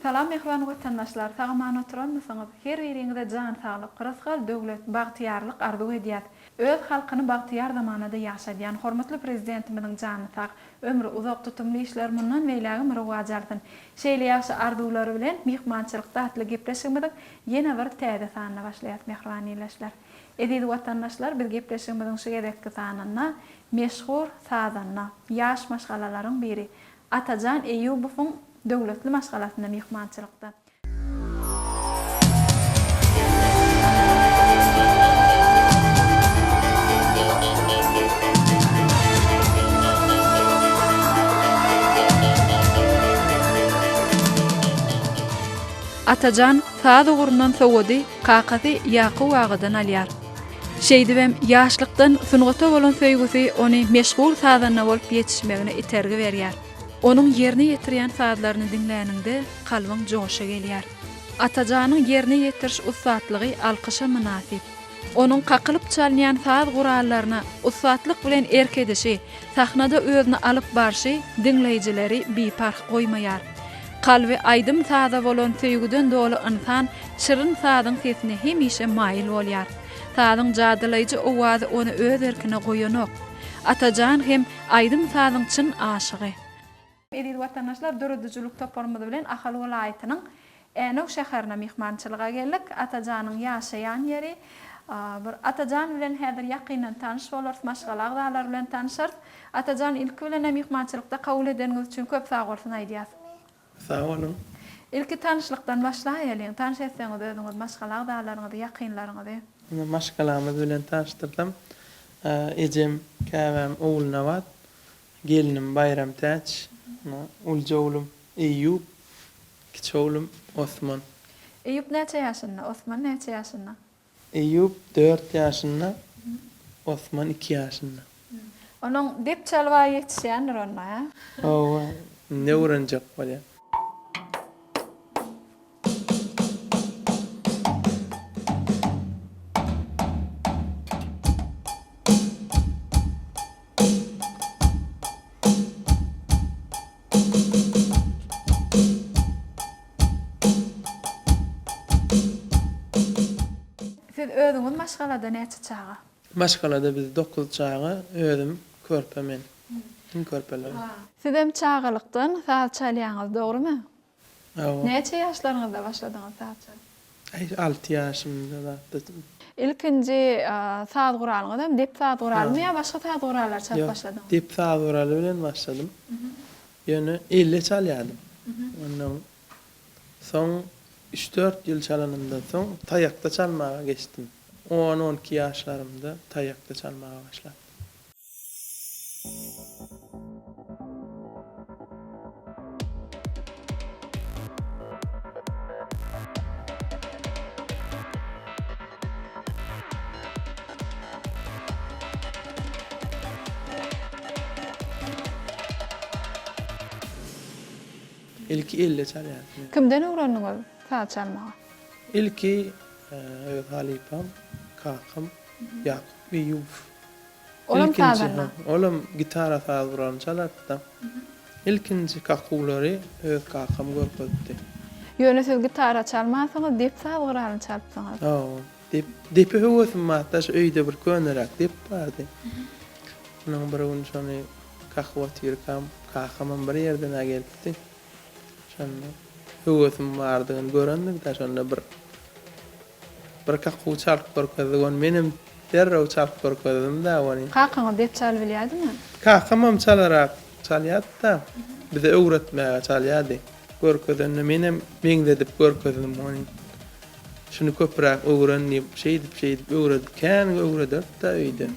Salam mehriban vatandaşlar, sağman oturanmysyňyz? Her biriňizde jan saglyk, gyrasgal döwlet, bagtyarlyk arzuw edýär. Öz halkyny bagtyar zamanada ýaşadýan hormatly prezidentimiziň jany sag, ömrü uzak tutumly işler mundan beýlägi murwaj alsyn. Şeýle ýaşy arzuwlary bilen mehmançylykda atly gepleşigimiz ýene bir täze sanyna başlaýar mehriban ýeşler. Ediz vatandaşlar, bir gepleşigimiziň şu gerekli sanyna meşhur sazanna, ýaş maşgalalaryň biri Atajan Eýubowyň döwletli maşgalasynda mehmançylykda. Atajan saz ugurundan sowady, kakasy Yakup agadan alýar. Şeýdibem ýaşlykdan sunugaty bolan söýgüsi ony meşgul sazanna bolup ýetişmegine itergi berýär. Onun yerini yetirýän sazlaryny dinläninde kalbyň joşa gelýär. Atajanyň yerini yetiriş ustatlygy alkışa münasip. Onun kakılıp çalýan saz gurallaryna ustatlyk bilen erkedişi, sahnada özüni alyp barşy dinleýijileri bipark goýmaýar. Kalby aýdym saza bolan söýgüden dolu insan şirin sazyň sesine hemişe maýyl bolýar. Sazyň jadylaýjy owazy onu öz erkine goýanok. Atajan hem aýdym sazyň çyn aşygy. Ediz vatandaşlar, dörüdüjülük toparmady bilen Ahal welaýatynyň Änok şäherine mehmançylyga geldik. Atajanyň ýaşaýan ýeri. Bir Atajan bilen häzir ýakynan tanyş bolarys, maşgala agdalar bilen tanışar. Atajan ilki bilen mehmançylykda kabul edeniňiz üçin köp sag bolsun aýdýas. Sag olun. İlki tanışlykdan başlaýalyň. Tanış etseňiz özüňiz maşgala agdalaryňyzy, ýakynlaryňyzy. Maşgalamyz bilen tanışdyrdım. Ejem, käbem, oğluna wat. Gelinim Bayram Täç. Ulja oğlum Eýup, kiçi oğlum Osman. Eýup näçe ýaşynda, Osman näçe ýaşynda? Eýup 4 ýaşynda, Osman 2 ýaşynda. Onuň dep çalwa ýetişýändir onda, ha? Owa, ne öwrenjek bolýar. Siz özüňiz maşgalada näçe çağa? Maşgalada biz 9 çağa, özüm körpemen. Körpeler. Siz hem çağalykdan saz çalýaňyz, dogrymy? Owa. Näçe ýaşlaryňyzda başladyňyz saz çalyp? 6 ýaşymda başladım. İlkinji saz guralyňyz dep saz guralymy ýa başga saz gurallar çalyp başladyňyz? Dep saz guraly bilen başladım. Ýöne 50 çalýardym. Ondan soň 3-4 ýyl çalanyndan soň taýakda çalmaga geçdim. 10-12 ýaşlarymda taýakda çalmaga başladym. İlki 50 çalýardym. Kimden öwrendiňiz saz çalmagy? İlki öz halipam, kakam, Yakup Eýup. Olam sazanna. Olam gitara saz gurany çalatdy. İlkinji kakulary öz kakam görkezdi. Ýöne siz gitara çalmasaňyz dep saz guralyny çalpsaňyz. Depi höwesim maýtaş öýde bir könerak dep bardy. Onuň bir gün şonu kahwa tirkam, kakamam bir ýerden gelipdi. Şonu höwesim bardygyny görendim da şonu bir kakwa çalyp görkezdiň menim derrew çalyp görkezdim da ony. Kakaňyz dep çalyp bilýärdiňmi? Kakamam çalarak çalýardy da bize öwretmäge çalýardy. Görkezende menem meňdedip görkezdim ony. Şunu köprak öwrenip, şeýdip öwredip, kän öwredip da öýde.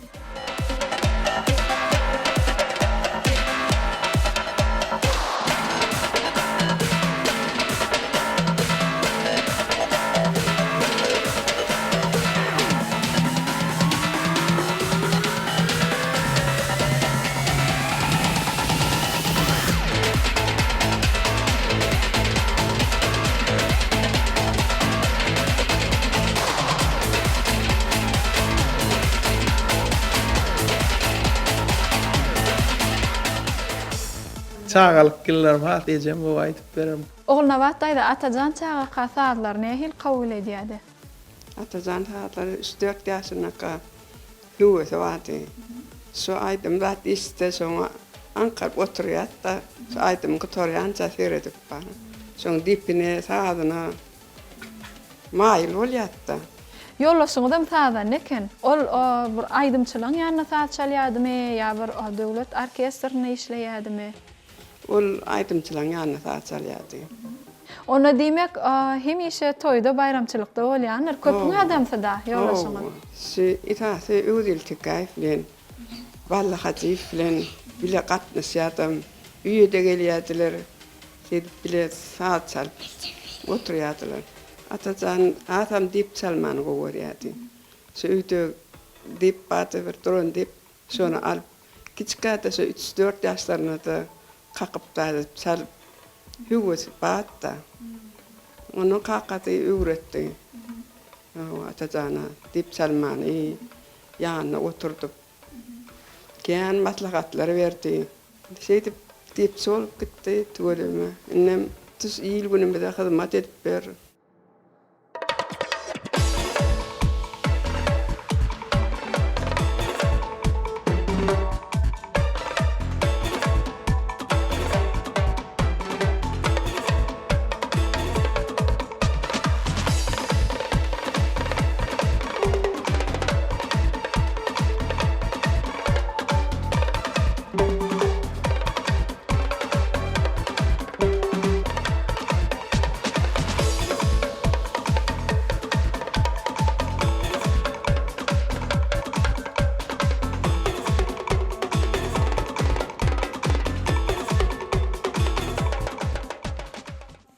Çağalyk gillerim hat ejem bu aýtyp berem. Oğluna batdayda atajan çağa qasaatlar nähil kabul edýärdi? Atajan saatları 3-4 yaşına ka hüvesi vardı. Şu aydım da işte sonra ankar oturuyor da şu aydım kutoryanca seyredip bana. Sonra dipine sağdına mail olyatta. Yollaşyňyzda sadan neken? Ol bir aýdymçylyň ýanyna saat çalýardymy ýa bir döwlet orkestrine işleýärdymi? Ol aydımçılan yanına saat çalyadı. Ona demek hemişe toyda bayramçylykda bolýanlar. Köpüň adamsyda yollaşyňyz. Şu itası ödül tıkayflen. Vallahi haciflen bile katnaşyadym. Üýede gelýärdiler. Sedip bile saat çalıp oturýardylar. Atajan atam dip çalmany goýardy. Şu üýde dip batı bir duran dip şonu alıp kiçikata şu 3-4 ýaşlaryna da kakıp da çalıp hüvesi batta. Onu kakatı öğretti. Atajana dip çalmany ýanyna oturdup. Keyin maslahatlar berdi. Şeýdip dip çol gitdi töleme. Innem tüs ýyl günümde hyzmat edip ber.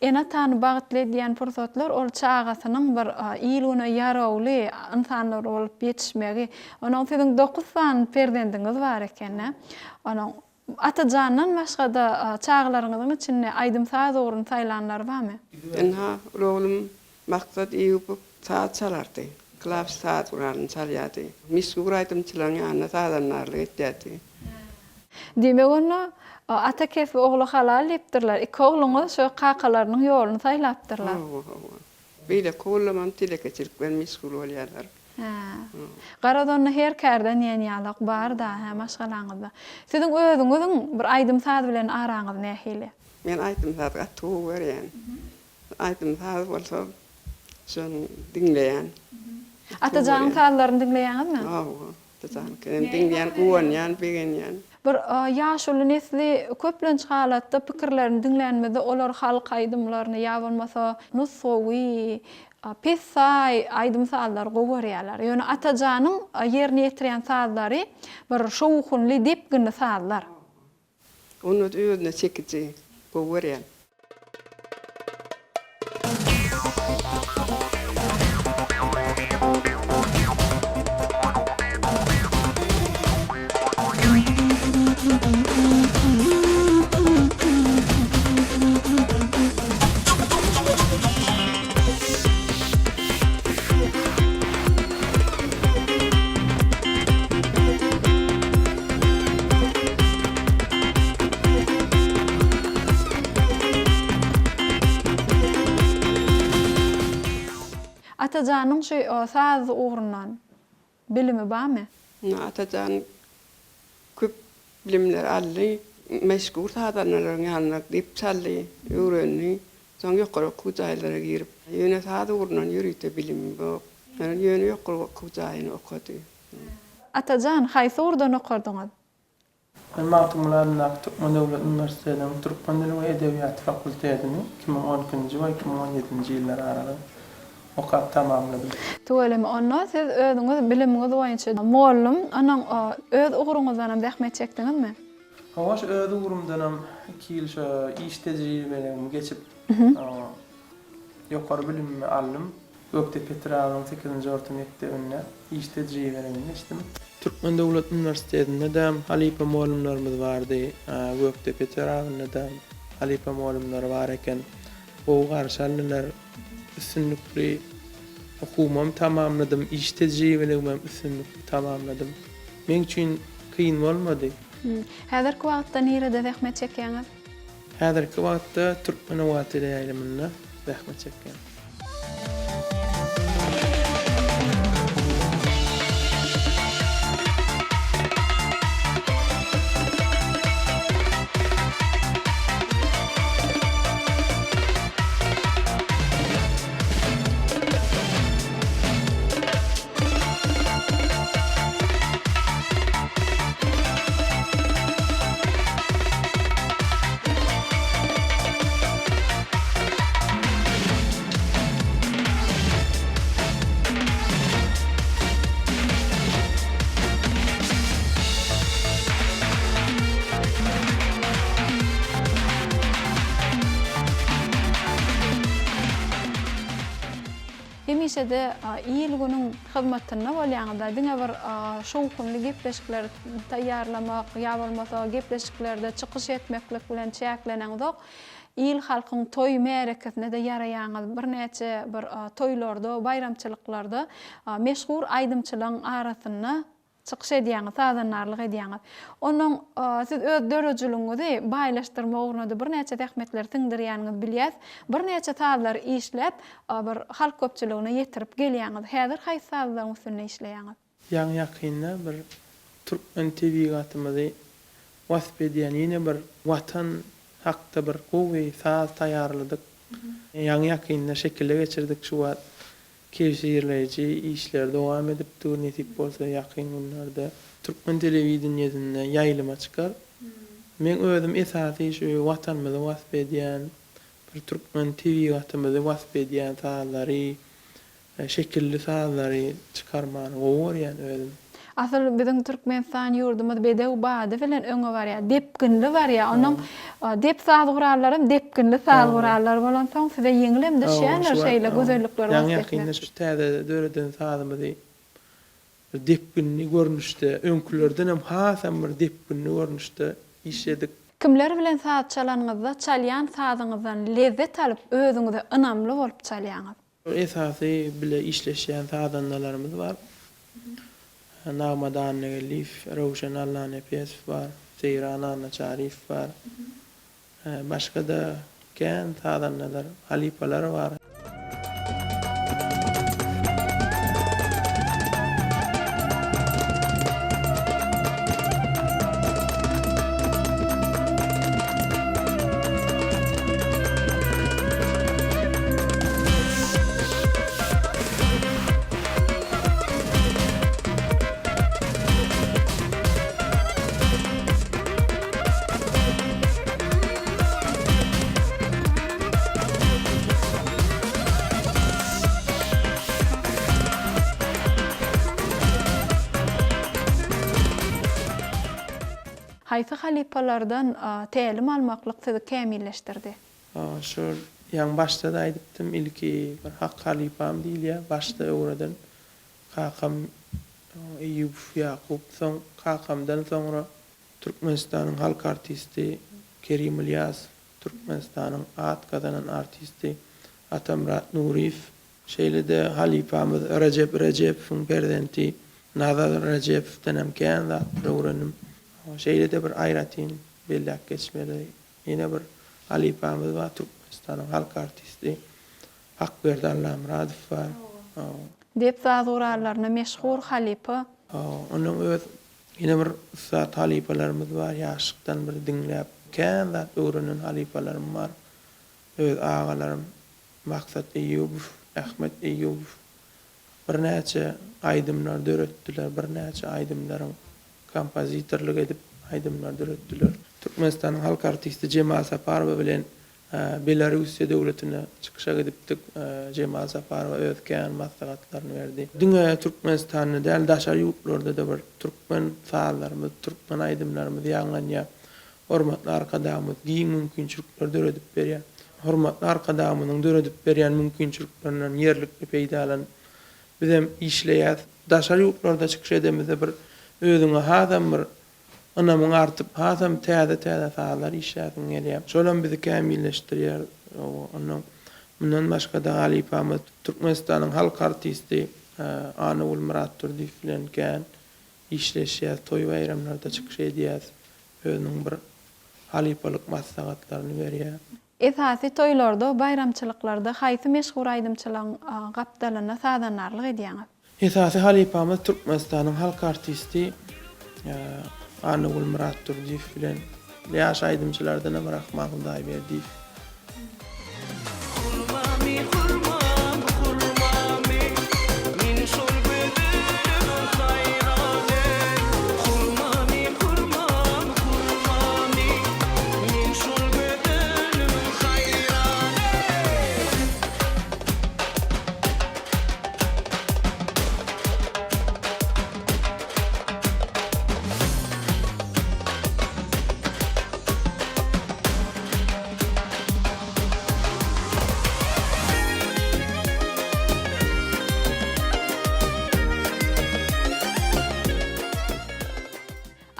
Ena tany bagtlaýan pursatlar ol çağasynyň bir ýylyna ýarawly insanlar bolup ýetişmegi. Onuň siziň 9 san perdendiňiz bar eken. Onuň atajanyň başga da çağlaryňyzyň içinde aýdymsaz ogurun saýlanlar barmy? Enha oğlum maksat ýypyp saat çalardy. Klav saat urany çalýardy. Misgur aýdymçylaryň ýanyna sadanlarlyk etdi. Demek onu ata kefi oğlu halal lepdirler. İki oğluňuz şo kakalarynyň ýoluny saýlapdyrlar. Beýle kollamam tilekeçilik ben misgur bolýarlar. Garadonna her kärden ýany-ýalyk bar da, maşgalaňyzda. Siziň özüňiziň bir aýdymsaz bilen araňyz nähili? Men aýdymsazga tuğ berýän. Aýdymsaz bolsa şonu dinleýän. Atajaň sallaryny dinleýäňizmi? Atajaň dinleýän, uwanýan, begenýän. Bir ýaşuly nesli köplenç halatda pikirlerini dinlenmede olar halk aýdymlaryny ýa bolmasa nussowy pesay aýdymsazlar goýarýarlar. Ýöne atajanyň ýerine ýetirýän sazlary bir şowhunly depgini sazlar. Onu özüne çekici goýarýar. Atajanyň şu saz ugrundan bilimi barmy? Atajan köp bilimler aldy. Meşgul sadanlaryň ýanyna dip çaldy, öwrenli. Soň ýokary kujaýlara girip, ýöne sady ugrundan ýürüýte bilimi bop. Ýöne ýokary kujaýyny okudy. Atajan haýsy urdan okurdyňyz? Ben Matymlaryň Türkmen Döwlet Üniversitesiň Türkmen dili we edebiýat fakultetini 2012-nji we 2017-nji ýyllar arasynda okap tamamladım. Tuvalem onu siz özüňiz bilimiňiz boýunça mollum, onuň öz uguruňyzdan zähmet çekdiňizmi? Hawaş öz ugurumdanam 2 ýyl şo iş tejribelerimi geçip ýokary bilimimi aldım. Göktepe Trawyň 8-nji orta mekdebinde iş tejribelerimi geçdim. Türkmen Döwlet Üniversitetinde de Halipa muallimlerimiz bardy. Göktepe Trawyňda da Halipa muallimler bar eken. O garşalylar üstünlükli okumam tamamladım. İş tejribelerimi üstünlükli tamamladım. Men üçin kıyın bolmady. Häzirki wagtda nerede zähmet çekýäňiz? Häzirki wagtda türkmen owatyle ýaýlymyna zähmet çekýän. Hemişe de iyil günün hyzmatyna bolýanynda diňe bir şowkunly gepleşikler taýýarlamak, ýa bolmasa gepleşiklerde çykyş etmeklik bilen çäklenen zok. İl halkyň toý merekesine de ýaraýan bir näçe bir toýlarda, bayramçylyklarda meşhur aýdymçylygyň arasyna çykyş edýän, sadanarlyk edýän. Onuň siz öz dörejiligiňizi baýlaşdyrma ugrunda bir näçe tähmetler tiňdirýäňiz bilýäs. Bir näçe sazlar işläp bir halk köpçüligine ýetirip gelýäňiz. Häzir haýsy sazlaryň üstünde işleýäňiz? Ýa-ni ýakynda bir türkmen tebigatymyzy wasp edýän ýene bir watan hakda bir gowy saz taýýarladyk. Ýa-ni ýakynda şekilde geçirdik şu wagt. Kevşirleyici işler devam edip dur netip bolsa yakın günlerde Türkmen televizyonunda yayılıma çıkar. Men özüm esasy şu watanymyzy wasp edýän bir Türkmen tebigatymyzy wasp edýän sazlary, şekilli sazlary çıkarmany gowurýan özüm. Asıl bizim Türkmenistan ýurdumyz bedew bady bilen öňe barýar, depkinli barýar. Onuň dep saz gurallarym depkinli saz gurallar bolan soň size ýeňilem düşýänler şeýle gözellikler var. Ýa-ni şu täze döreden sazymyzy depkinli görnüşde, öňkülerden hem hasam bir depkinli görnüşde işledik. Kimler bilen saz çalanyňyzda çalýan sazyňyzdan lezzet alyp özüňize ynamly bolup çalýaňyz? Esasy bile işleşýän sadanlarymyz var. Nağmadan Elif, Ravşan Allah'ın Efes var, Seyran Anna Çarif var. Başka da kent sadanlar, halifalar var. Haýsy halipalardan tälim almaklyk sizi kämilleşdirdi? Şu ýa başda da aýdypdym, ilki bir hak halipam diýilýär, başda öwreden Kakam Eyyub Yakup, soň Kakamdan soňra Türkmenistanyň halk artisti Kerim İlyas, Türkmenistanyň at kazanan artisti Atamrat Nurif, şeýle de halipamyz Recep perdenti Nazar Recep'den hem kän zat öwrenim. Şeýle de bir aýratyn bellek geçmeli. Ýene bir halipamyz var, Türkmenistanyň halk artisti Akberdi Allamradow var. Dep saz gurallarına meşhur halipa. Onuň öz ýene bir zat halipalarymyz var, ýaşykdan bir diňläp kän zat öwrenen halipalarym var. Öz agalarym Maksat Eyyubov, Ahmet Eyyubov bir näçe aýdymlar döretdiler, bir näçe aýdymlaryň kompozitorlyk edip aýdymlar döretdiler. Türkmenistanyň halk artisti Cemal Saparow bilen Belarusiýa döwletine çykyşa gidipdik. Cemal Saparow öýtgän maslahatlaryny berdi. Diňe Türkmenistanyň däl daşary ýurtlarda da bir türkmen sazlarymyz, türkmen aýdymlarymyz ýaňlanýar. Hormatly arkadaşymyz giň mümkinçilikler döredip berýär. Hormatly arkadaşymyň döredip berýän mümkinçiliklerinden ýerlikli peýdalan bizem işleýär. Daşary ýurtlarda çykyş edemizde bir özüňe hasam bir anamyň artyp hasam täze sazlar işlädiň gelýär. Şolam bizi kämilleşdirýär. Onuň mundan başga da halipamyz Türkmenistanyň halk artisti Anawul Muratturdiýew bilen kän işleşýär, toý bayramlarda çykyş edýär. Özüniň bir halipalyk maslahatlaryny berýär. Esasy toýlarda, bayramçylyklarda haýsy meşhur aýdymçylaryň gapdalyna sadanarlyk edýäňiz? Esasy halipamyz Türkmenistanyň halk artisti Anugul Murat Turdiýew bilen ýaş aýdymçylardan Rahman Daýberdiýew.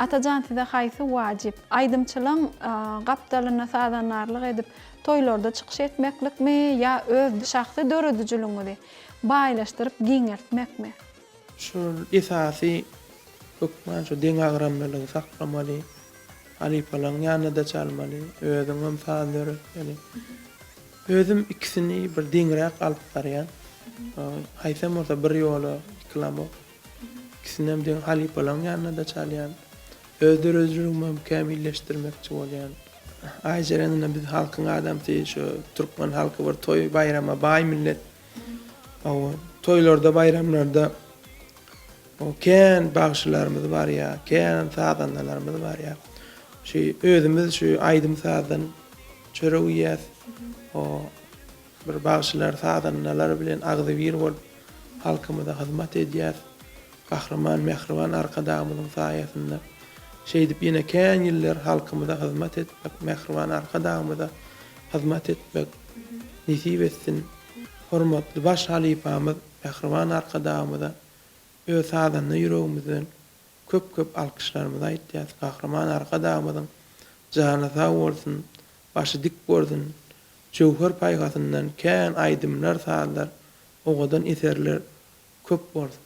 Atajan size haýsy wajib? Aýdymçylyň gapdalyna sadanarlyk edip toýlarda çykyş etmeklikmi ýa öz şahsy döredijiligiňi baýlaşdyryp giňertmekmi? Şu esasy hökmän şu deň agramlylygy saklamaly, halipalyň ýanynda çalmaly, özüň hem saýlary, ýani özüm ikisini bir deňrek alyp barýan. Haýsam bolsa bir ýola iklamo. İkisini hem deň halipalyň ýanynda çalýan. Özlerimi mükemmilleştirmekçi bolýan. Aýjerenine biz halkyň adamty, şu Türkmen halky bir toy bayrama baý millet. O toýlarda, bayramlarda o kän bagşylarymyz bar ýa, kän sadanlarymyz bar ýa. Şu özümiz şu aýdym sadan çörek ýýäs. O bir bagşylar sadanlar bilen agzy bir bolup halkymyza hyzmat edýär. Kahraman, mehriban arkadamyzyň saýasynda şeýdip ýene kän ýyllar halkymyza hyzmat etmek, mehriban arkadamyza hyzmat etmek nisip etsin. Hormatly baş halipamyz, mehriban arkadamyza öz sadanyny ýüregimizden köp alkyşlarymyzy aýtýar. Kahraman arkadamyzyň jany sag bolsun, başy dik bolsun. Jowhar paýgasyndan kän aýdymlar saýlar, ogadan eserler köp bolsun.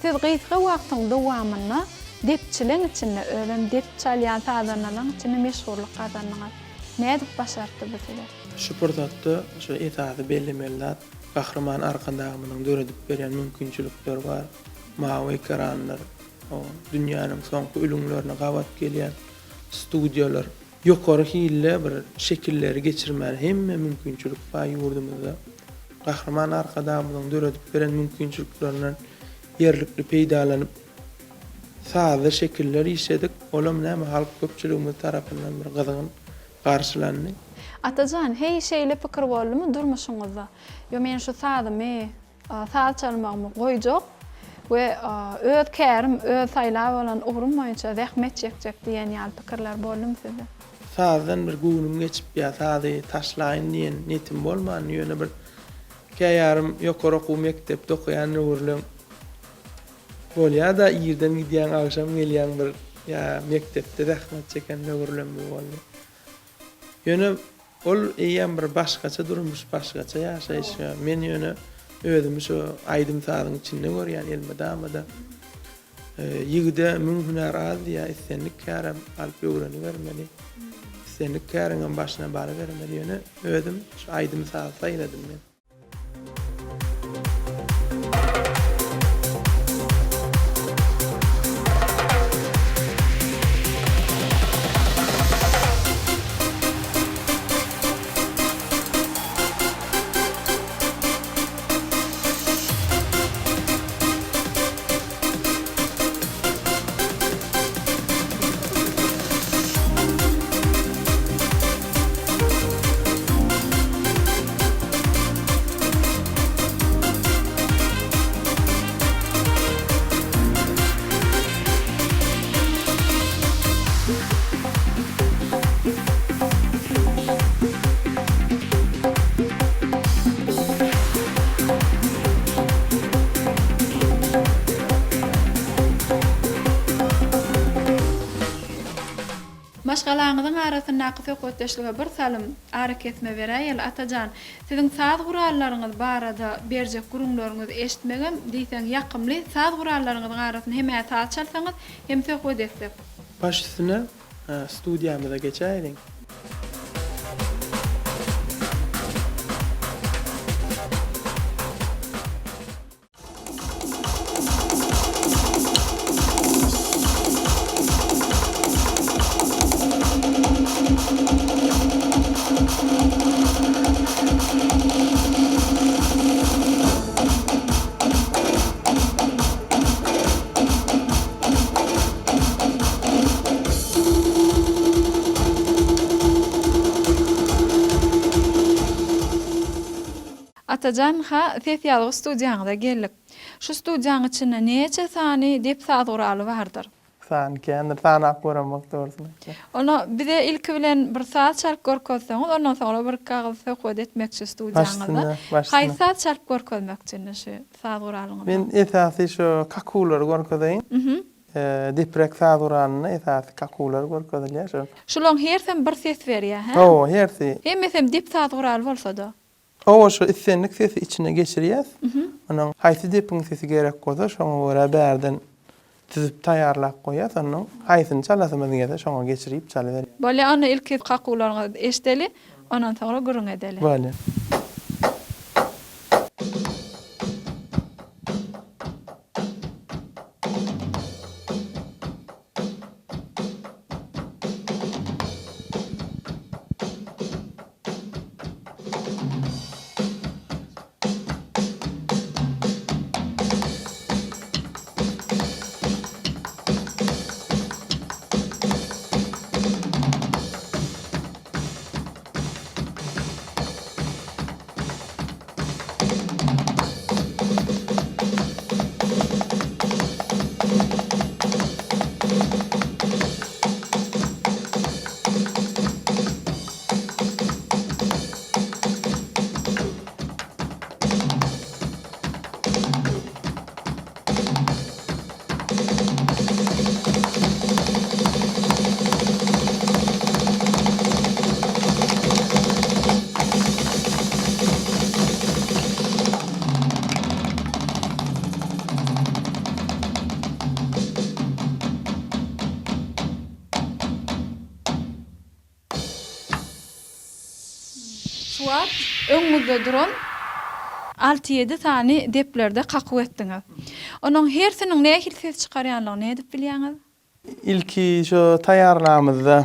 Siz gysga wagtyň dowamyny depçilen içinde ölen dep çalýan sadanlaryň içinde meşhurlyk kazanýar. Nädip başardy bu sizler? Şu pırsatda şu esasy bellemeler, kahraman arkadamynyň döredip berýän mümkinçilikler bar. Mawy ekranlar, o dünýäniň soňky ölümlerini gawat gelýän studiýalar, ýokary hille bir şekilleri geçirmän hemme mümkinçilik bar ýurdumyzda. Kahraman arkadamynyň döredip berýän mümkinçiliklerinden yerlikli peýdalanyp sazy şekilleri işedik. Olam näme halk köpçüligimiz tarapyndan bir gyzgyn garşylandy. Atajan, hey şeýle pikir boldymy durmuşyňyzda? Yo men şu sadymy, saz çalmagmy goýjak we öz kärim, öz saýlap bolan ugrum boýunça zähmet çekjek diýen ýaly pikirler boldymy sizde? Sazdan bir günim geçip ýa sazy taşlaýyn diýen netim bolman, ýöne bir käýärim ýokary okuw mektepde okuyan nurlum bolýar da ýerden gidýän agşam gelýän bir ýa mektepde zähmet çeken nurlum boldy. Ýöne ol eýen bir başgaça durmuş, başgaça ýaşaýyş. Men ýöne özümi şu aýdym sadyň içinde görýän elmedamda. Ýigide müň hüner az ýa islenlik kärem alyp ýöwreni bermeli. Islenlik käriňem başyna bary bermeli ýöne özüm şu aýdym sady saýladym men. Maşgalaňyzyň arasynda nakyp ökdeşlige bir salym hareketme berýär. Atajan, siziň saz gurallaryňyz barada berjek gurumlaryňyzy eşitmegem diýsen ýakymly saz gurallaryňyzyň arasyny hem saz çalsaňyz hem sökdesek. Başysyna studiýamyza geçäýin. Atajan, ses ýaly studiýaňyza geldik. Şu studiýaň içinde neçe sany dep saz guraly bardyr? San kendir sanak göremek doğrusu. Onu bize ilk bilen bir saz çalyp görkezseňiz, ondan sonra bir kagazy söküp etmekçi studiýaňyzda. Haýsy saz çalyp görkezmekçi şu saz guralyňyz? Ben esasy şu kakular görkezeýin. Deprek saz guralyny esasy kakular görkezilýär. Şulaň hersem bir ses berýär, ha? O, hersi. Hemmesem dep saz guraly bolsa-da. O şu issenlik sesi içine geçirýäs. Onuň haýsy depiň sesi gerek bolsa, şoňa görä bärden tüzüp taýýarlap goýýas. Onuň haýsyny çalasymy diýende şoňa geçirip çalyber. Bole onu ilk kakularyňyzy eşdeli, ondan sonra gurun edeli. Bole. Suat öňüňizde duran 6-7 tane deplerde kakyp etdiňiz. Onuň hersiniň nähil ses çykarýanlygyny edip bilýäňiz? İlki şu taýýarlamyzda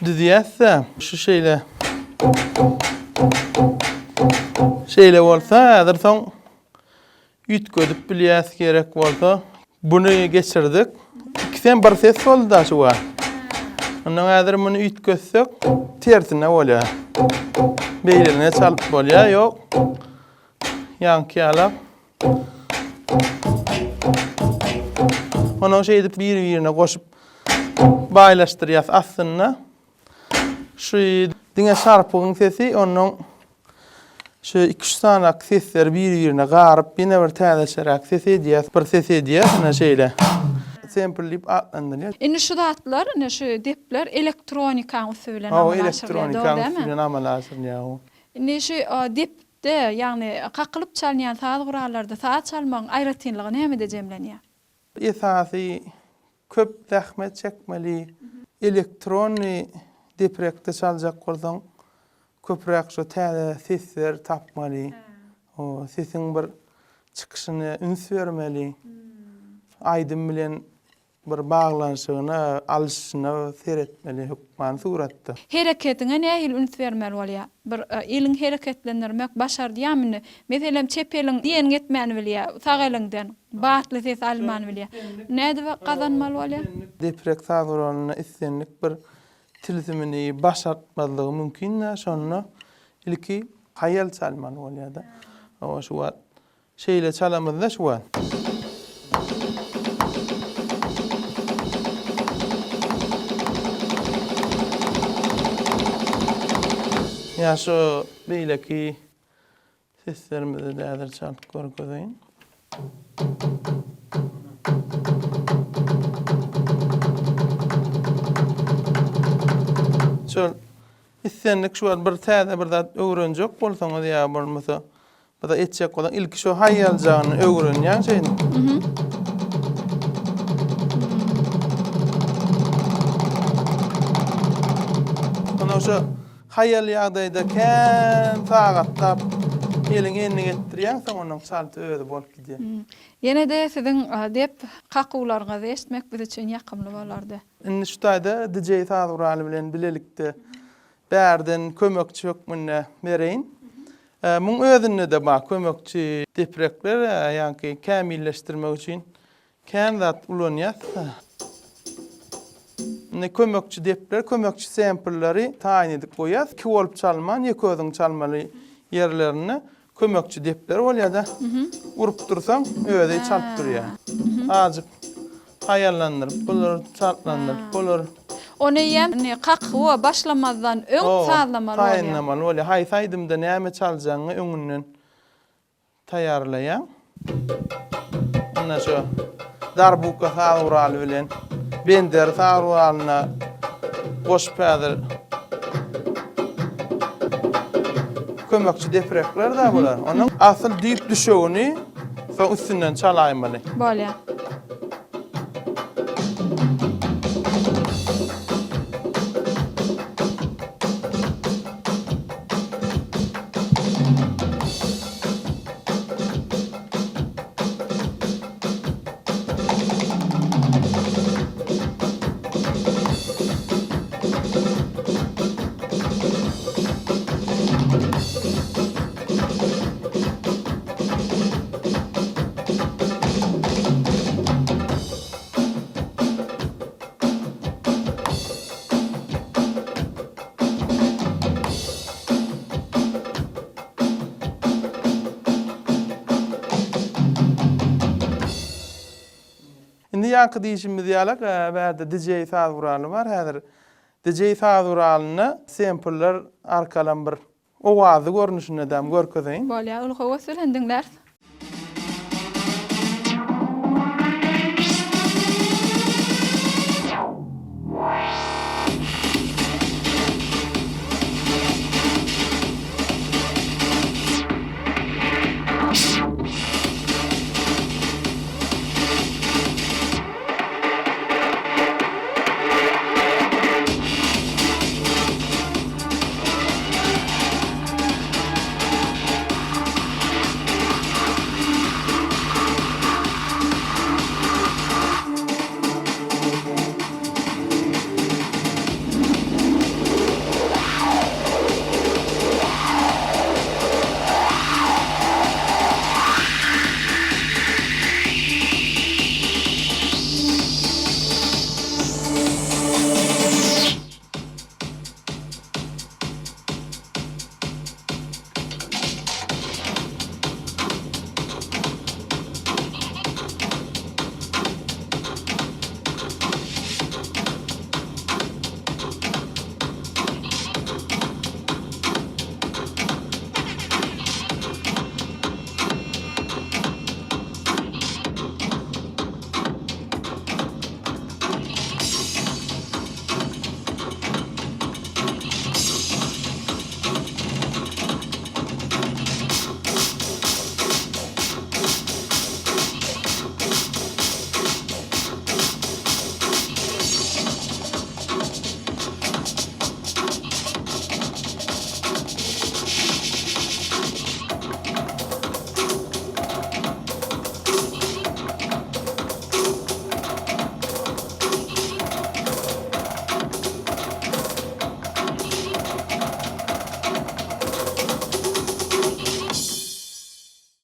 düzýäse, şu şeýle bolsa, häzir soň üýtgödüp bilýäs gerek bolsa, buny geçirdik. İkisen bir ses boldy da şu var. Ondan häzir muny üýtgötsek, tersine bolýar. Beýlerine çalyp bolýar, ýok. Ýanky alap. Onu şey edip bir-birine koşup baylaştırýas aslında. Şu diňe şarpygyň sesi, onuň şu 2-3 sanak sesler bir-birine garyp, ýene bir täzeşerek ses edýäs, bir ses edýäs, ana şeýle. Semplip atlandyrýar. Indi şu datlar, ne şu depler elektronika usulen O amal elektronika usulen amal asyrýar. Indi şu depde, ýagny kaklyp çalýan saz guralarda saz çalmagyň aýratynlygy näme jemlenýär? Esasy köp zähmet çekmeli, elektrony deprekde çaljak bolsaň köprek şu täze sesler tapmaly. O sesiň bir çykyşyny üns bermeli. Aýdym bilen bir baglanşygyna, alşyna seretmeli hukman suratda. Hereketine nähil üns bermeli bolýar? Bir iliň hereketlendirmek başardyýarmy? Meselem çepeliň diýen etmän bilýär, sag elinden batly ses alman bilýär. Näde kazanmaly bolýar? Deprek sagyranyna islenlik bir tilsimini başartmalygy mümkin, şonu ilki haýal çalmaly bolýar da. O şu wagt şeýle çalamyzda şu wagt. Ya şu beýleki seslerimizi däzir çalyp görkezeýin. şol issenlik şu bir täze bir zat öwrenjek bolsaňyz ýa bolmasa bu da etjek bolan ilki şu haýaljagyny öwrenýän şeýni. Ona şu haýal ýagdaýda kän sagatdap eliň enine getirýän soň onuň çalty özi bolup gidýär. Yine de sizin dep kakularyňyzy eşitmek biz üçin ýakymly bolardy. Indi şu taýda DJ Saduraly bilen bilelikde bärden kömekçi hökmüne bereýin. Muň özünde de bak kömekçi deprekler ýa-ki kämilleşdirmek üçin kän zat ulanýar. Ne kömekçi depler, kömekçi sample'lary taýin edip goýýar. Iki bolup çalman, ýeki özüň çalmaly yerlerini kömekçi depler bolýar-da. Urup dursaň özi çalyp durýar. Azyk haýallandyryp, bular çallandyryp, bular Onu ýem kakua başlamazdan öň sazlamaly bolýar. taýinlamaly bolýar. Hay saýdymda näme çaljagyny öňünden taýýarlaýar. Onda şu darbuka Saduraly bilen Bender Saduralyna boş pädir kömekçi deprekler da bular. Onuň asyl diýip düşegini soň üstünden çalaýmaly. Bolýar. Indi ýanky diýişimiz ýalak, bärde DJ Saduraly bar. Häzir DJ Saduralyny sample'lar arkalan bir owazy görnüşinde däm görkezeýin. Bolýar, ul howa söylendiňler.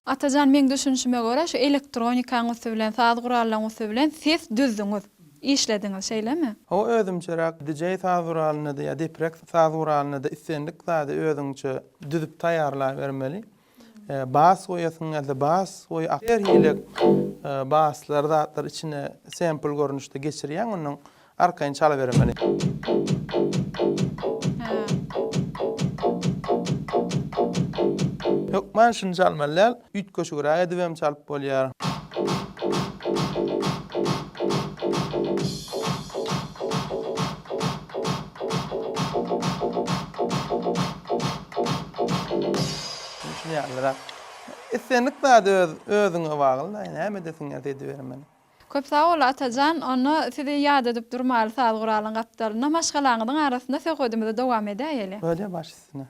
Atajan men düşünüşime göre şu elektronikaň bilen, saz gurallaryň bilen ses düzdüňiz, işlediňiz şeýlemi? O özümçerak DJ Saduralyny da ýa deprek Saduralyny da issenlik zady özüňçe düzüp taýýarlap bermeli. Bas goýasyň da bas goý her hilek baslar zatlar içine sample görnüşde geçirýän onuň arkaýyn çala bermeli. Yok, man şunu çalmalyar, üç köşügüra edibem çalıp bolýar. ýalyrak. Esenlik zady özüňe bagly, näme deseňer dedi bermen. Köp sağ ol Atajan, onu sizi ýad edip durmaly saz guralyň gapdalyna maşgalaňyzyň arasynda söhbetimize dowam edäýeli. Böyle başysına.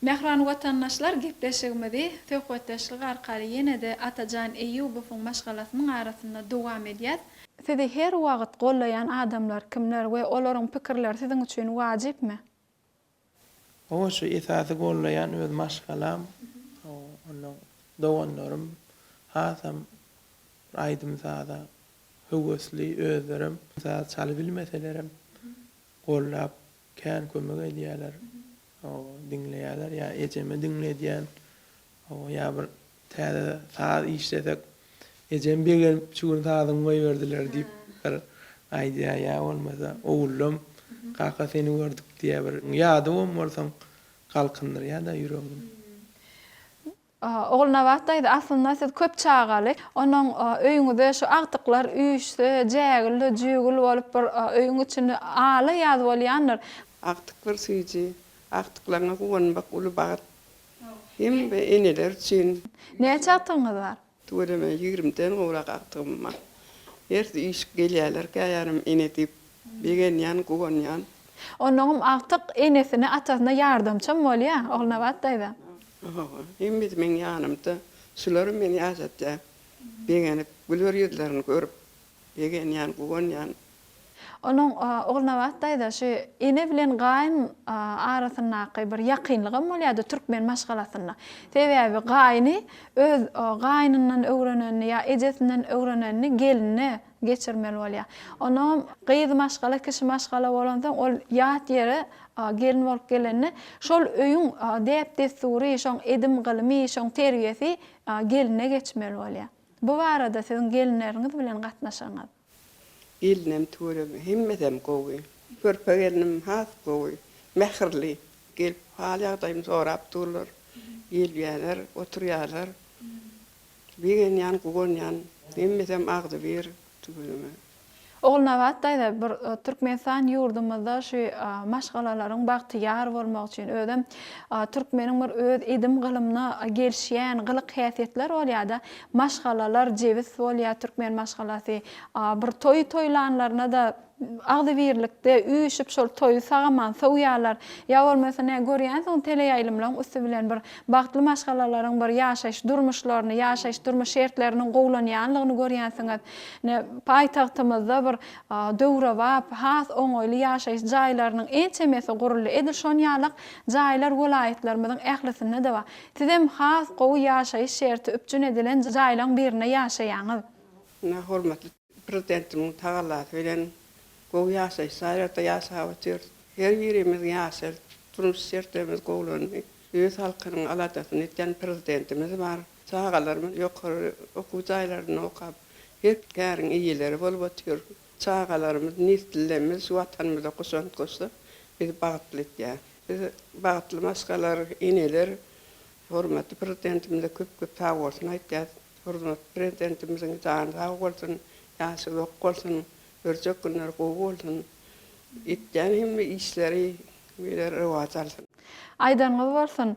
Mehran watandaşlar gepleşigimizi söhbetdeşlik arkaly ýene-de Atajan Eýubowyň maşgalasynyň arasynda dowam edýär. Sizi her wagt gollayan adamlar kimler we olaryň pikirleri siziň üçin wajypmy? O şu esasy gollayan öz maşgalam, onu dowanlarym, hasam aýdym zada höwesli özlerim, zada çaly bilmeselerim gollap kän kömek edýärler. O dinleýärler ya ejeme dinledýän. O ya bir täze saat işledek ejem bir gelip çugun saatyn goý berdiler diýip bir aýdýa ya bolmasa oğlum kaka seni gördük diye bir ýadym bolsam kalkındır ya da ýüregim. Oğluna wagtdaýda aslında siz köp çagaly, onuň öýüňizde şu agtyklar üýşse, jägildi, jügül bolup bir öýüň içinde ala ýazyp bolýandyr. Aktıklar süýji, aktıklarına kuwanbak uly bagat. Hem we eneler üçin Näçe atyňyz bar? tuweleme 20-den gowrak aktygym bar. Erdi iş gelýärler, käýärem enetip, begen ýan kuwan ýan. Onuň agtyk enesine atasyna ýardamçy bolýar, oğluna wagtdaýda. Hem de men ýanymda, şular meni ýaşatdy. Begenip gülür ýerlerini görüp, begen ýan kuwan ýan. Onuň oğluna wagtdaýda şu ene bilen gaýyn arasyndaky bir ýakynlygym bolýardy türkmen maşgalasyna. Sebäbi gaýny öz gaýnyndan öwrenenini ýa ejesinden öwrenenini geline geçirmeli bolýar. Onuň gyz maşgala, kişi maşgala bolanda ol ýat ýere gelin bolup gelenini şol öýüň dep destury, şoň edim gylymy, şoň terbiyesi geline geçmeli bolýar. Bu barada siziň gelinleriňiz bilen gatnaşaňyz. Elnem tuweleme hemmedem gowy. Förpegelinim has gowy. Mehirli. Gelip hal ýagdaýym sorap durlar. Gelýärler, oturýarlar. Begen ýan kuwan ýan. Hemmedem agdy bir tuweleme. Oğluna wagtdaýda bir Türkmenistan ýurdumyzda şu maşgalalaryň bagtyýar bolmak üçin özüm türkmeniň bir öz edim gylymyna gelişýän gylyk häsiýetler bolýar-da. Maşgalalar jewiz bolýar, türkmen maşgalasy. Bir toýlanlaryna da agdy birlikde üýşüp şol toýu sagaman soýýarlar. Ýa bolmasa näme görýänsiň teleýaýlymlaryň üstü bilen bir bagtly maşgalalaryň bir ýaşaýyş durmuşlaryny, ýaşaýyş durmuş şertlerini gowlanýanlygyny görýänsiňiz. Paýtagtymyzda bir döwre wap, has oňoýly ýaşaýyş jaýlarynyň ençemesi guruldy. Edil şon ýalyk jaýlar welaýetlerimizin ählisinde de bar. Siz hem has gowy ýaşaýyş şerti üpjün edilen jaýlaryň birine ýaşaýaňyz. Hormatly prezidentimiň tagalaty bilen gowy ýaşaýyş saýrata ýaşaýar. Her ýerimiz ýaşar, turmuş şertlerimiz gowlandy. Öz halkynyň aladasyny etýän prezidentimiz bar. Çağalarymyz ýokary okuw jaýlaryny okap, her käriň eýeleri bolup otýar. Çağalarymyz nesillelerimiz şu watanymyzda goşunyp goşsa, biz bagtly etýär. Biz bagtly maşgalar, eneler, hormatly prezidentimize köp sag bolsun aýtýar. Hormatly prezidentimiziň jany sag bolsun, ýaşy ýok bolsun. Örjek günler gowy bolsun. Etýän hemme işleri biler rewaj alsyn. Aýdanňyz bolsun,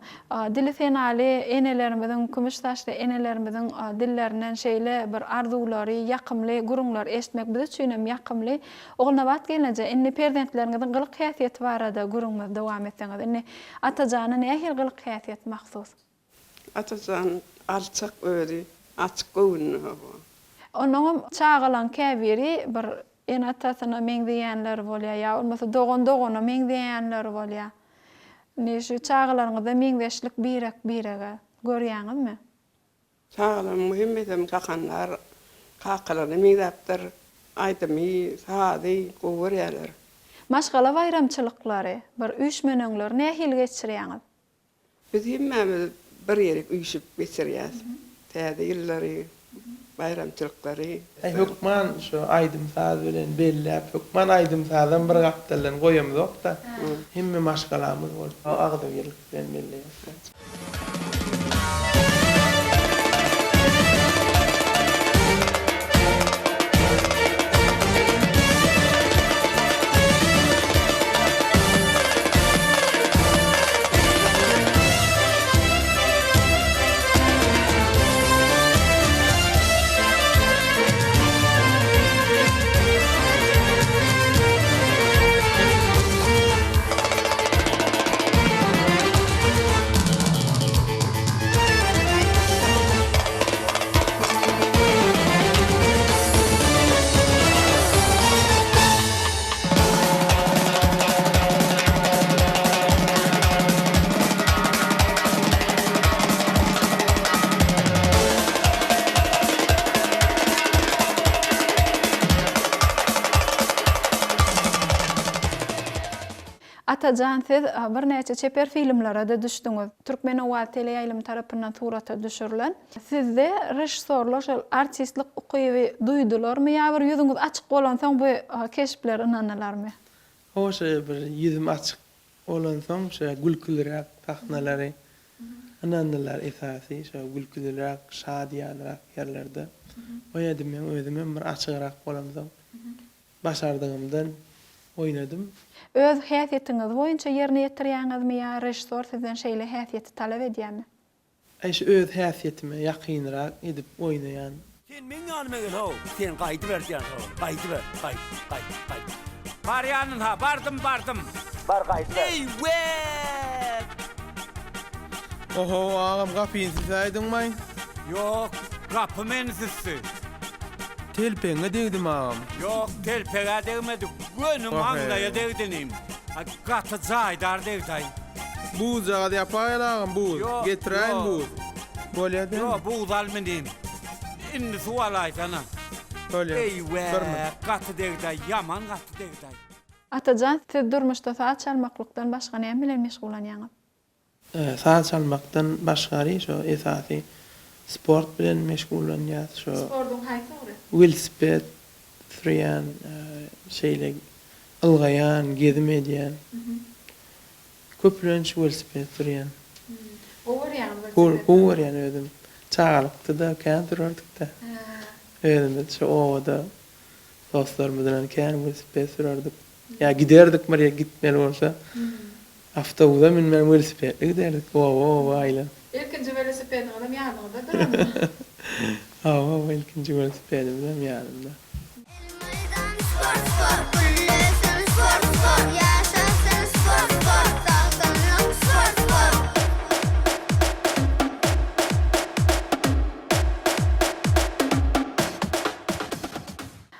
dili senali enelerimiziň, kümüş taşly enelerimiziň dillerinden şeýle bir arzulary, ýakymly gurullar eşitmek biz üçin hem ýakymly. Oňa wat gelince indi perzentleriňiziň gylyk häsiýeti barada gurulmaz dowam etseňiz. Indi Atajanyň nähil gylyk häsiýet mahsus? Atajan alçak öýdi, açyk göwünni. Onuň çağalan käbiri bir en atasyna meňdeýänler bolýar, ýa bolmasa dogan-dogana meňdeýänler bolýar. Neşe çağalaryňyzda meňdeşlik birege görýäňizmi? Çağalar mühim edem kakanlar, kakalar meňdäpdir, aýdymy, sady, gowurýarlar. Maşgala bayramçylyklary, bir üýşmenler nähil geçirýäňiz? Biz hemmemiz bir ýere üýşüp geçirýäs. Täze ýyllary, bayramçylyklary. Hukman şu aýdym saz bilen belläp, hukman aýdym sazdan bir gapdalan goýamyz da. Hemme maşgalamyz bol. Agdy birlik bilen belläp. Atajan siz bir näçe çeper filmlara da düşdüňiz. Türkmen owal teleýaýlym tarapyndan surata düşürilen. Sizde rejissorlar şol artistlik ukyby duýdularmy ýa bir ýüzüňiz açyk bolan soň bu keşipler inanýarlarmy? Hoşa bir yüzüm açık olan soň şu gülkülürak tahnalary anandylar esasy şu gülkülürak şadiýanrak ýerlerde. O ýerdim men özüm bir açygyrak bolamsam başardygymdan oýnadym. Öz häsiýetiňiz boýunça ýerine ýetirýäňizmi ýa rejissor sizden şeýle häsiýeti talap edýärmi? Şu öz häsiýetime ýakynrak edip oýnaýan. Sen men ýanyma gel ho. Sen gaýdy berýän ho. Gaýdy ber. Gaýdy. Barýanyn ha, bardım. Bar gaýdy ber. Ey we! Oho, ağam gapyny siz aýdymmy? Yok, gapy mensizsi. Telpeňe degdim ağam. Yok, telpege degmedi. Gönüm Oh, anlaya degdinim. Gatı zaýdar degday. Bu jagada ýapaýar ağam bu. Yok, Getiräýin yok. bu. Bolýady. Yo, bu uzalmynym. Indi sual aýtana. Bolýar. Ey we! Gatı degday, yaman gatı degday. Atajan siz durmuşda saat çalmaklykdan başga näme bilen meşgulanýaňyz? Saat çalmaktan başgary şu esasy sport bilen meşgullanýar. Şu Spordyň haýsy ugry? velosiped sürýän, şeýle ylgaýan, gezme edýän. Köpülen şu velosiped sürýän. Bu var yani özüm. Çağalykda da kän durardyk da. Özüm şu owada dostlarymyz bilen kän velosiped sürerdik. Ya giderdik Maria gitmeli bolsa. Haftaguda men velosiped giderdik. Aýla. İlkinji velosipedini adam ýanynda durdy. İlkinji velosipedim bilen ýanymda.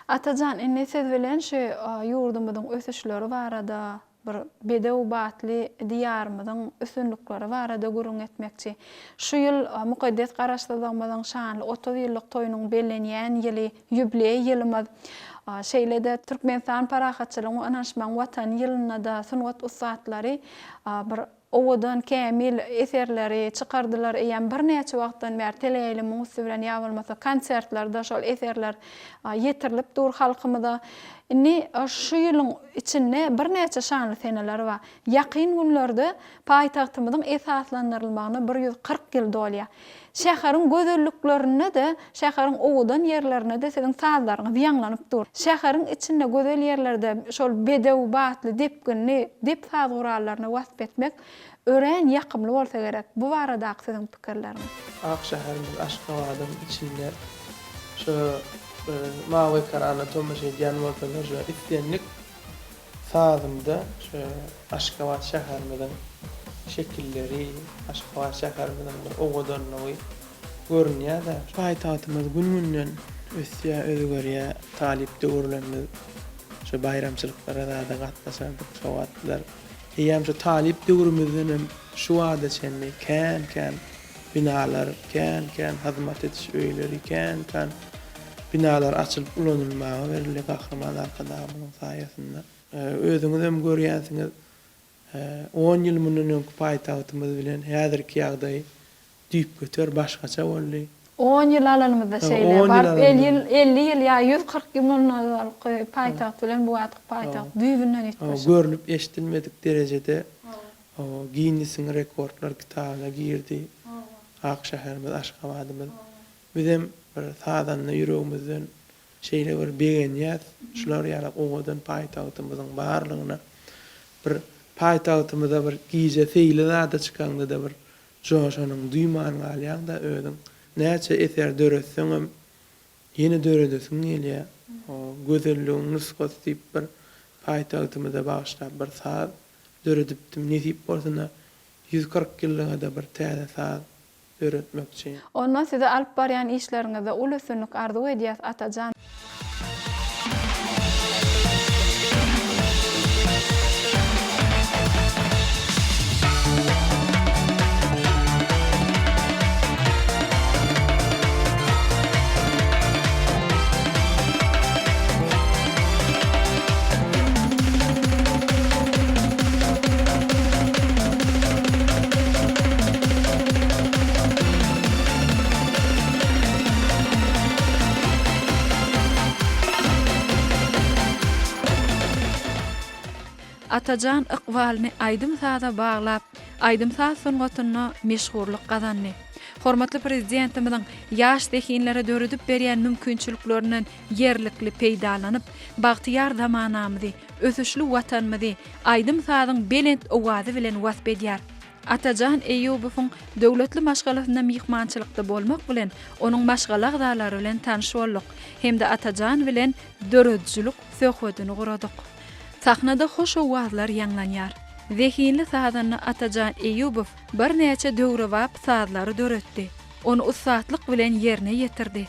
Atajan, indi siz bilen şu ýurdumyzyň ösüşleri barada bir bedew batly diýarymyzyň üstünlikleri barada gurrun etmekçi. Şu ýyl mukaddes garaşdyrmadan şanly 30 ýyllyk toýunyň bellenýän ýyly ýübiley ýylymyz. Şeýle-de Türkmenistan parahatçylygyň anaşmaň watan ýylyna da sunwat ustatlary bir owadan kämil eserleri çykardylar. Eýen bir näçe wagtdan bäri teleýaýlymyň üstü bilen ýabylmasa konsertlarda şol eserler ýetirilip dur halkymyza. Indi şu ýylyň içinde bir näçe şanly seneler bar. Ýakyn günlerde paýtagtymyzyň esaslandyrylmagyna 140 ýyl dolýar. Şäherin gözelliklerine de, şäherin owadan ýerlerine de sizin sazlaryňyz ýanglanyp dur. Şäherin içinde gözel ýerlerde şol bedew batly depginli, dep saz gurallaryny wasp etmek ören ýakymly bolsa gerek. Bu barada sizin pikirleriniz? Akşaherimiz Aşgabat'ın içinde şu mavi karana tomaşa edýän bolsalar şu itdenlik sazımda şu Aşgabat şäherimizin şekilleri, Aşgabat şäherimizin bir owadanlygy görünýär da. Paýtagtymyz gün-günden ösýär, özgörýär, talipde görülenmiz. Şu bayramçylyklara da gatnaşardyk, şowatlar. Eýem şu talip döwrümizden şu wada çenli kän binalar, kän hyzmat etiş öýleri, kän binalar açylyp ulanylmagy berilýär gahraman arkadaşymyň saýasynda. Özüňiz hem görýänsiňiz 10 ýyl mundan paýtagtymyz bilen häzirki ýagdaý düýp götür başgaça boldy. 10 ýyl alanymyzda şeýle bar, 50 ýyl ýa 140 ýyl paýtagt bilen bu wagtky paýtagt düýbünden etmiş. Görülüp eşitilmedik derejede Guinness'in rekordlar kitabyna girdi. Akşaherimiz, Aşgabatymyz. Bizem bir sadanly ýüregimizden şeýle bir begenýär. Şular ýaly owadan paýtagtymyzyň barlygyna bir paýtagtymyzda bir giýje feýle zada çykanda da bir joşanyň duýmany alýan da özüň näçe eser döretseňem ýene döredesin gelýär. O gözelligiň nusgaty diýip bir paýtagtymyza bagyşlap bir saz döredipdim. Nesip bolsa 140 ýyllyga da bir täze saz döretmekçi. Ondan size alyp barýan işleriňizde ulusynlyk arzu edýäs Atajan. Atajan ykbalyny aýdym-sada baglap, aýdym-saz sungatyna meşgurlyk gazandy. Hormatly prezidentimiziň ýaş dehinlere döredip berýän mümkinçiliklerinden yerlikli peýdalanyp, bagtyýar zamanamyzy, ösüşli watanmyzy aýdym-sazyň belent owazy bilen wasp edýär. Atajan Eýubowyň döwletli maşgalasynda mihmançylykda bolmak bilen onuň maşgala agdalary bilen tanyşyp boldyk. Hemde Atajan bilen döredçilik söhbetini guradyk. Sahnada hoş owazlar ýanglanýar. Zehinli sazanny Atajan Eýubow bir näçe döwre wap sazlary döretdi. Onu ussatlyk bilen ýerine ýetirdi.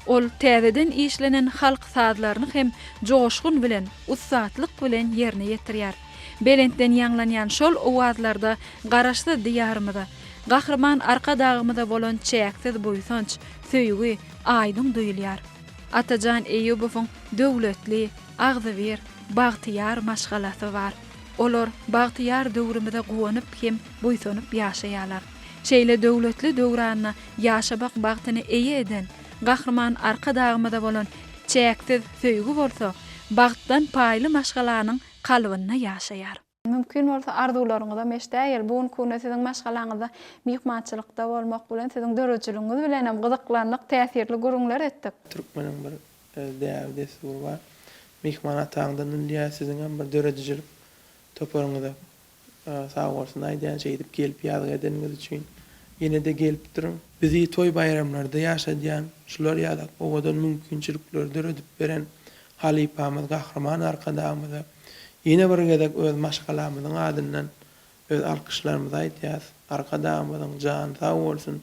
Ol täzeden işlenen halk sazlaryny hem joşgun bilen, ussatlyk bilen ýerine ýetirýär. Belentden ýanglanýan şol owazlarda garaşdy diýarymyza, gahrman arka dagymyza bolan çäksiz boýsanç, söýgü, aýdyň duýulýar. Atajan Eýubowyň döwletli, agzywer, bagtyýar maşgalasy bar. Olar bagtyýar döwrümizde gowanyp hem boýsanyp ýaşaýarlar. Şeýle döwletli döwranyny ýaşabak bagtyny eýe eden, gahrman arka dagymyza bolan çäksiz söýgü bolsa, bagtdan paýly maşgalanyň kalbyna ýaşaýar. Mümkin bolsa arzuwlaryňyza meşdäýil, bugun kuna siziň maşgalaňyzda mihmançylykda bolmak bilen siziň döredçiligiňiz bilen hem gyzyklanlyk täsirli gurulňlar etdik. Türkmeniň bir däwdesi bar. Mihman ataňdan ýa siziň hem bir döredçilik toparyňyza sag bolsun aýdýan şey edip gelip ýadyk edeniňiz üçin ýene de gelip durun. Bizi toy bayramlarda ýaşadýan şular ýadak owadan mümkinçilikler döredip beren halypamyz, gahrman arkadamyz ýene bir gezek öz maşgalamyzyň adyndan öz alkyşlarymyzy aýtýar. Arkadamyzyň jan sag bolsun,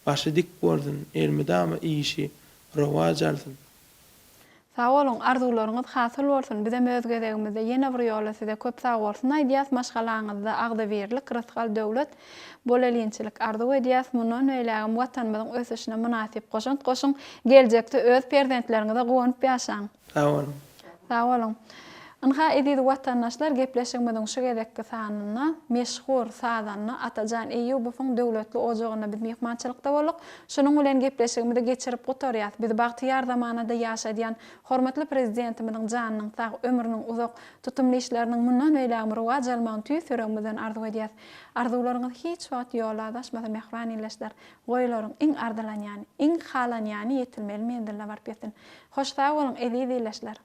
başy dik bolsun, elmidama işi rowaj alsyn. Sağ olun, arzuwlaryňyz hasyl bolsun. Bize öz gezegimizde ýene bir ýola size köp sag bolsun. Aýdýas maşgalaňyzda agdaberlik, rysgal döwlet, bolalynçylyk arzuw edýäs. Mundan öýlägim watanymyzyň ösüşine münasip goşun, geljekde öz perzentlerinize gowanyp ýaşaň. Sag olun. Sağ olun. Anha edidi watandaşlar gepleşigimiziň şu gezekki sanyna meşhur sazanny Atajan Eýubowyň döwletli ojagyna biz mihmançylykda bolduk. Şonuň bilen gepleşigimizi geçirip gotarýar. Biz bagtyýar zamanada ýaşadýan hormatly prezidentimiziň janynyň sag ömrüniň uzak tutumly işleriniň mundan öýlägim rowaj almagyny tüýsüregimizden arzuw edýäs. Arzuwlaryňyz hiç wagt ýola daşmasa mehriban illeşler. Goýlaryň iň ardalanýany, iň halanýany ýetilmeli mendirle barp ýetin. Hoş sag bolun edidi illeşler.